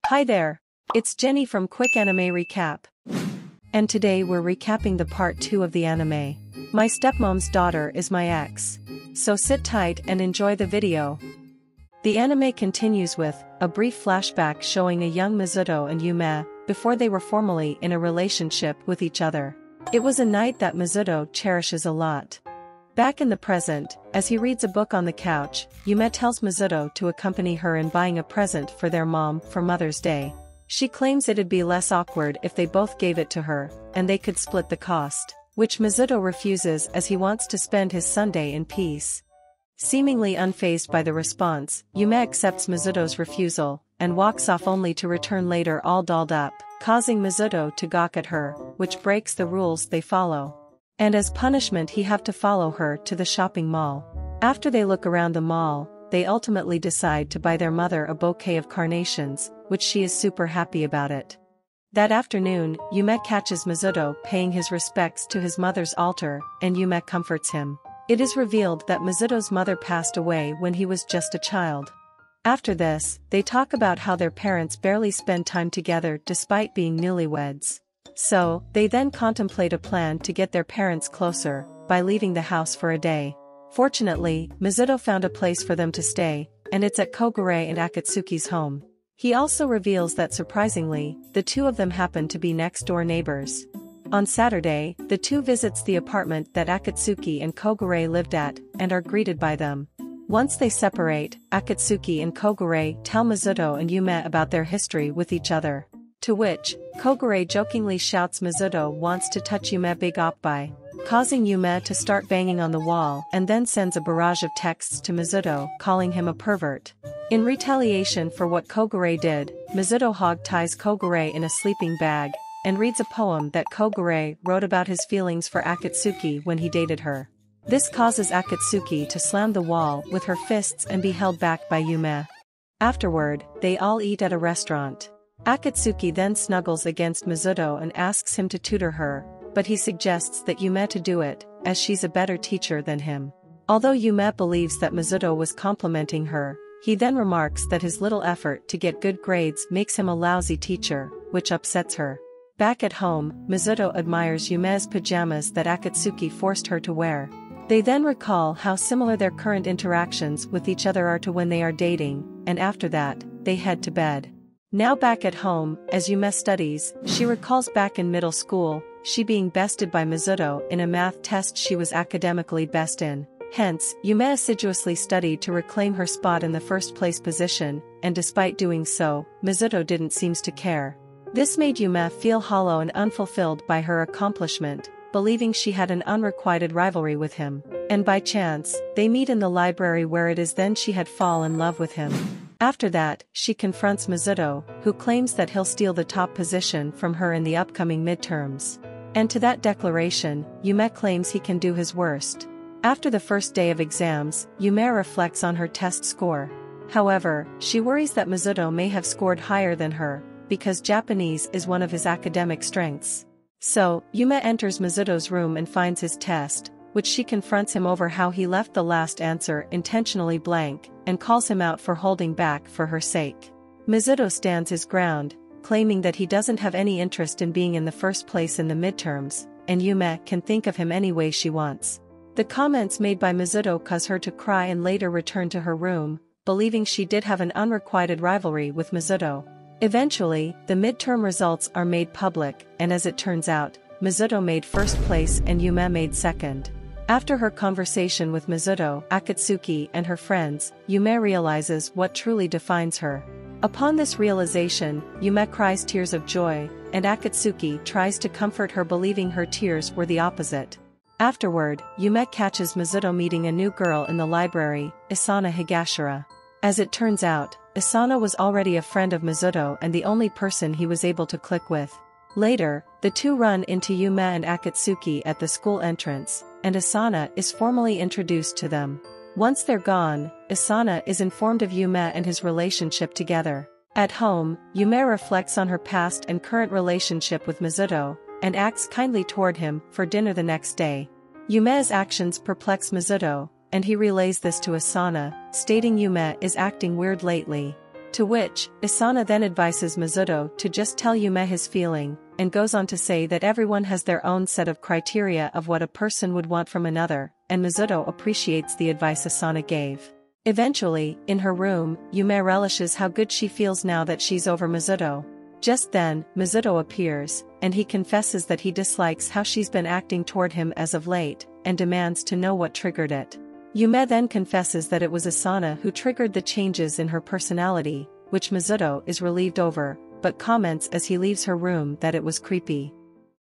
Hi there, it's Jenny from Quick Anime Recap. And today we're recapping the part 2 of the anime. My stepmom's daughter is my ex. So sit tight and enjoy the video. The anime continues with a brief flashback showing a young Mizuto and Yume before they were formally in a relationship with each other. It was a night that Mizuto cherishes a lot. Back in the present, as he reads a book on the couch, Yume tells Mizuto to accompany her in buying a present for their mom for Mother's Day. She claims it'd be less awkward if they both gave it to her, and they could split the cost, which Mizuto refuses as he wants to spend his Sunday in peace. Seemingly unfazed by the response, Yume accepts Mizuto's refusal, and walks off only to return later all dolled up, causing Mizuto to gawk at her, which breaks the rules they follow. And as punishment he have to follow her to the shopping mall. After they look around the mall, they ultimately decide to buy their mother a bouquet of carnations, which she is super happy about it. That afternoon, Yume catches Mizuto paying his respects to his mother's altar, and Yume comforts him. It is revealed that Mizuto's mother passed away when he was just a child. After this, they talk about how their parents barely spend time together despite being newlyweds. So, they then contemplate a plan to get their parents closer, by leaving the house for a day. Fortunately, Mizuto found a place for them to stay, and it's at Kogure and Akatsuki's home. He also reveals that surprisingly, the two of them happen to be next-door neighbors. On Saturday, the two visits the apartment that Akatsuki and Kogure lived at, and are greeted by them. Once they separate, Akatsuki and Kogure tell Mizuto and Yume about their history with each other. To which, Kogure jokingly shouts Mizuto wants to touch Yume big oppai, causing Yume to start banging on the wall and then sends a barrage of texts to Mizuto calling him a pervert. In retaliation for what Kogure did, Mizuto hog-ties Kogure in a sleeping bag, and reads a poem that Kogure wrote about his feelings for Akatsuki when he dated her. This causes Akatsuki to slam the wall with her fists and be held back by Yume. Afterward, they all eat at a restaurant. Akatsuki then snuggles against Mizuto and asks him to tutor her, but he suggests that Yume to do it, as she's a better teacher than him. Although Yume believes that Mizuto was complimenting her, he then remarks that his little effort to get good grades makes him a lousy teacher, which upsets her. Back at home, Mizuto admires Yume's pajamas that Akatsuki forced her to wear. They then recall how similar their current interactions with each other are to when they are dating, and after that, they head to bed. Now back at home, as Yume studies, she recalls back in middle school, she being bested by Mizuto in a math test she was academically best in. Hence, Yume assiduously studied to reclaim her spot in the first place position, and despite doing so, Mizuto didn't seem to care. This made Yume feel hollow and unfulfilled by her accomplishment, believing she had an unrequited rivalry with him. And by chance, they meet in the library where it is then she had fallen in love with him. After that, she confronts Mizuto, who claims that he'll steal the top position from her in the upcoming midterms. And to that declaration, Yume claims he can do his worst. After the first day of exams, Yume reflects on her test score. However, she worries that Mizuto may have scored higher than her, because Japanese is one of his academic strengths. So, Yume enters Mizuto's room and finds his test, which she confronts him over how he left the last answer intentionally blank, and calls him out for holding back for her sake. Mizuto stands his ground, claiming that he doesn't have any interest in being in the first place in the midterms, and Yume can think of him any way she wants. The comments made by Mizuto cause her to cry and later return to her room, believing she did have an unrequited rivalry with Mizuto. Eventually, the midterm results are made public, and as it turns out, Mizuto made first place and Yume made second. After her conversation with Mizuto, Akatsuki and her friends, Yume realizes what truly defines her. Upon this realization, Yume cries tears of joy, and Akatsuki tries to comfort her believing her tears were the opposite. Afterward, Yume catches Mizuto meeting a new girl in the library, Isana Higashira. As it turns out, Isana was already a friend of Mizuto and the only person he was able to click with. Later, the two run into Yume and Akatsuki at the school entrance, and Isana is formally introduced to them. Once they're gone, Isana is informed of Yume and his relationship together. At home, Yume reflects on her past and current relationship with Mizuto, and acts kindly toward him for dinner the next day. Yume's actions perplex Mizuto, and he relays this to Isana, stating Yume is acting weird lately. To which, Asana then advises Mizuto to just tell Yume his feeling, and goes on to say that everyone has their own set of criteria of what a person would want from another, and Mizuto appreciates the advice Asana gave. Eventually, in her room, Yume relishes how good she feels now that she's over Mizuto. Just then, Mizuto appears, and he confesses that he dislikes how she's been acting toward him as of late, and demands to know what triggered it. Yume then confesses that it was Asana who triggered the changes in her personality, which Mizuto is relieved over, but comments as he leaves her room that it was creepy.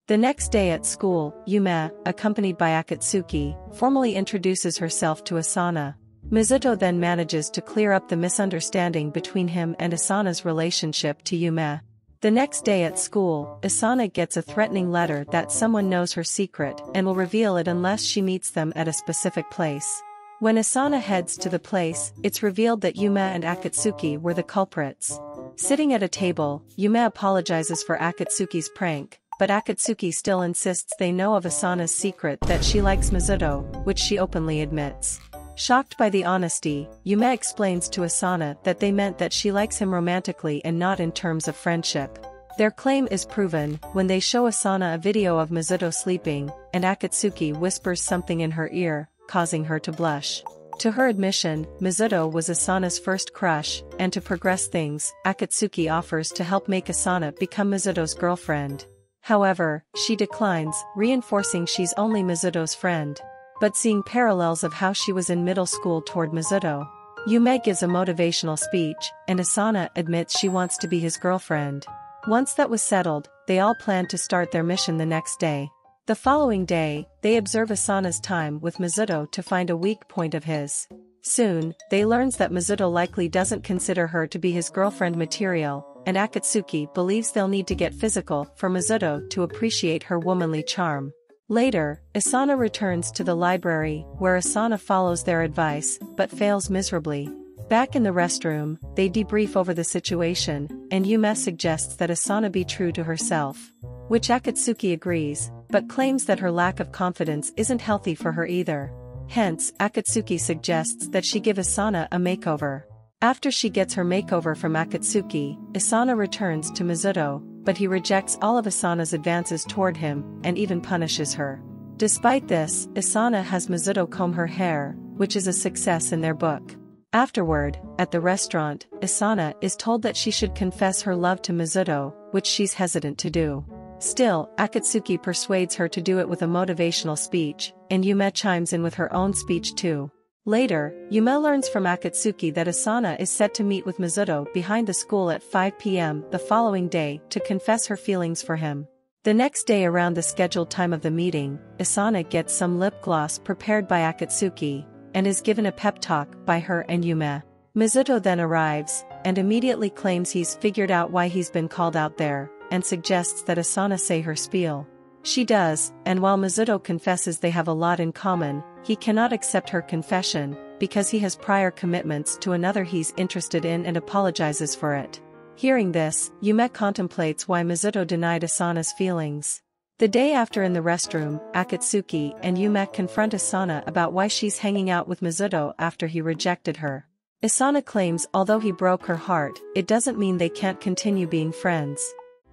The next day at school, Yume, accompanied by Akatsuki, formally introduces herself to Asana. Mizuto then manages to clear up the misunderstanding between him and Asana's relationship to Yume. The next day at school, Asana gets a threatening letter that someone knows her secret and will reveal it unless she meets them at a specific place. When Asana heads to the place, it's revealed that Yume and Akatsuki were the culprits. Sitting at a table, Yume apologizes for Akatsuki's prank, but Akatsuki still insists they know of Asana's secret that she likes Mizuto, which she openly admits. Shocked by the honesty, Yume explains to Asana that they meant that she likes him romantically and not in terms of friendship. Their claim is proven when they show Asana a video of Mizuto sleeping, and Akatsuki whispers something in her ear, causing her to blush. To her admission, Mizuto was Asana's first crush, and to progress things, Akatsuki offers to help make Asana become Mizuto's girlfriend. However, she declines, reinforcing she's only Mizuto's friend. But seeing parallels of how she was in middle school toward Mizuto, Yume gives a motivational speech, and Asana admits she wants to be his girlfriend. Once that was settled, they all plan to start their mission the next day. The following day, they observe Asana's time with Mizuto to find a weak point of his. Soon, they learns that Mizuto likely doesn't consider her to be his girlfriend material, and Akatsuki believes they'll need to get physical for Mizuto to appreciate her womanly charm. Later, Asana returns to the library, where Asana follows their advice, but fails miserably. Back in the restroom, they debrief over the situation, and Yume suggests that Asana be true to herself. Which Akatsuki agrees, but claims that her lack of confidence isn't healthy for her either. Hence, Akatsuki suggests that she give Asana a makeover. After she gets her makeover from Akatsuki, Asana returns to Mizuto, but he rejects all of Asana's advances toward him, and even punishes her. Despite this, Asana has Mizuto comb her hair, which is a success in their book. Afterward, at the restaurant, Asana is told that she should confess her love to Mizuto, which she's hesitant to do. Still, Akatsuki persuades her to do it with a motivational speech, and Yume chimes in with her own speech too. Later, Yume learns from Akatsuki that Asana is set to meet with Mizuto behind the school at 5 p.m. the following day to confess her feelings for him. The next day around the scheduled time of the meeting, Asana gets some lip gloss prepared by Akatsuki, and is given a pep talk by her and Yume. Mizuto then arrives, and immediately claims he's figured out why he's been called out there, and suggests that Asana say her spiel. She does, and while Mizuto confesses they have a lot in common, he cannot accept her confession, because he has prior commitments to another he's interested in and apologizes for it. Hearing this, Yume contemplates why Mizuto denied Asana's feelings. The day after in the restroom, Akatsuki and Yume confront Asana about why she's hanging out with Mizuto after he rejected her. Asana claims although he broke her heart, it doesn't mean they can't continue being friends.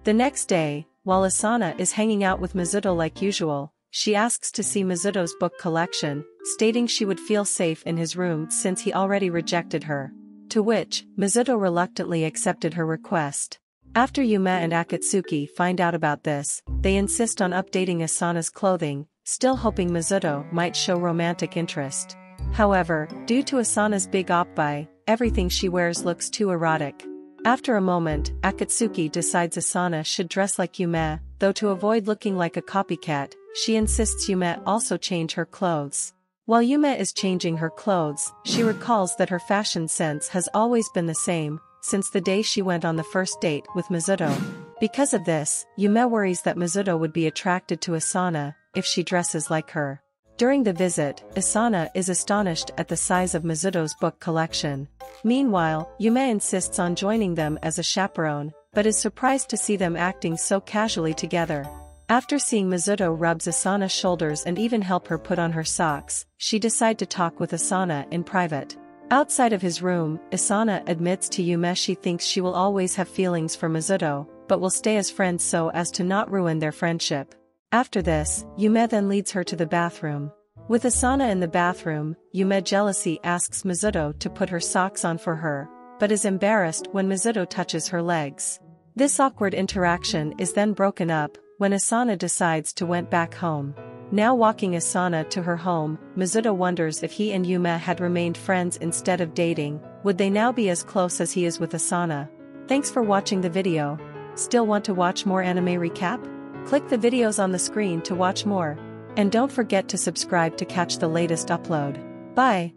The next day, while Asana is hanging out with Mizuto like usual, she asks to see Mizuto's book collection, stating she would feel safe in his room since he already rejected her. To which, Mizuto reluctantly accepted her request. After Yume and Akatsuki find out about this, they insist on updating Asana's clothing, still hoping Mizuto might show romantic interest. However, due to Asana's big op-buy, everything she wears looks too erotic. After a moment, Akatsuki decides Asana should dress like Yume, though to avoid looking like a copycat, she insists Yume also change her clothes. While Yume is changing her clothes, she recalls that her fashion sense has always been the same, since the day she went on the first date with Mizuto. Because of this, Yume worries that Mizuto would be attracted to Asana if she dresses like her. During the visit, Asana is astonished at the size of Mizuto's book collection. Meanwhile, Yume insists on joining them as a chaperone, but is surprised to see them acting so casually together. After seeing Mizuto rubs Asana's shoulders and even help her put on her socks, she decides to talk with Asana in private. Outside of his room, Asana admits to Yume she thinks she will always have feelings for Mizuto, but will stay as friends so as to not ruin their friendship. After this, Yume then leads her to the bathroom. With Asana in the bathroom, Yume jealously asks Mizuto to put her socks on for her, but is embarrassed when Mizuto touches her legs. This awkward interaction is then broken up when Asana decides to went back home. Now walking Asana to her home, Mizuto wonders if he and Yume had remained friends instead of dating, would they now be as close as he is with Asana? Thanks for watching the video. Still want to watch more anime recap? Click the videos on the screen to watch more. And don't forget to subscribe to catch the latest upload. Bye!